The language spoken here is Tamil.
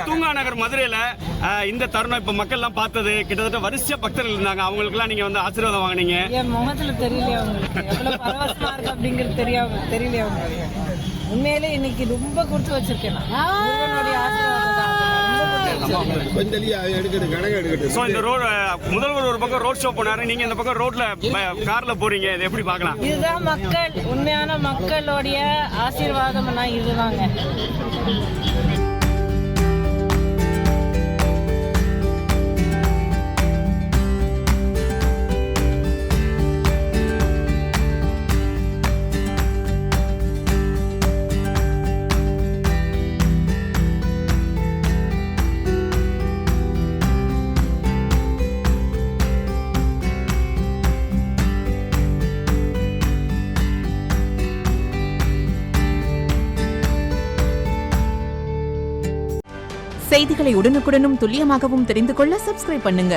தூங்கா நகர் மதுரையில இந்த தருணம் இப்ப மக்கள் எல்லாம் பார்த்தது கிட்டத்தட்ட வரிசையா பக்தர்கள் இருந்தாங்க. அவங்களுக்கு எல்லாம் நீங்க வந்து ஆசீர்வாதம் வாங்கினீங்க. என் முகத்துல தெரியலையா உங்களுக்கு எவ்வளவு பரவசமா இருக்கு அப்படிங்கிறது தெரியலையா உங்களுக்கு? உண்மையிலே இன்னைக்கு ரொம்ப கொடுத்து வச்சிருக்கேன். முதல்வர் ஒரு பக்கம் ரோட் ஷோ போனாரு, நீங்க இந்த பக்கம் ரோட்ல கார்ல போறீங்க, இதை எப்படி பார்க்கலாம்? இதுதான் மக்கள், உண்மையான மக்களுடைய ஆசீர்வாதம்னா இதுதாங்க. செய்திகளை உடனுக்குடனும் துல்லியமாகவும் தெரிந்து கொள்ள சப்ஸ்கிரைப் பண்ணுங்க.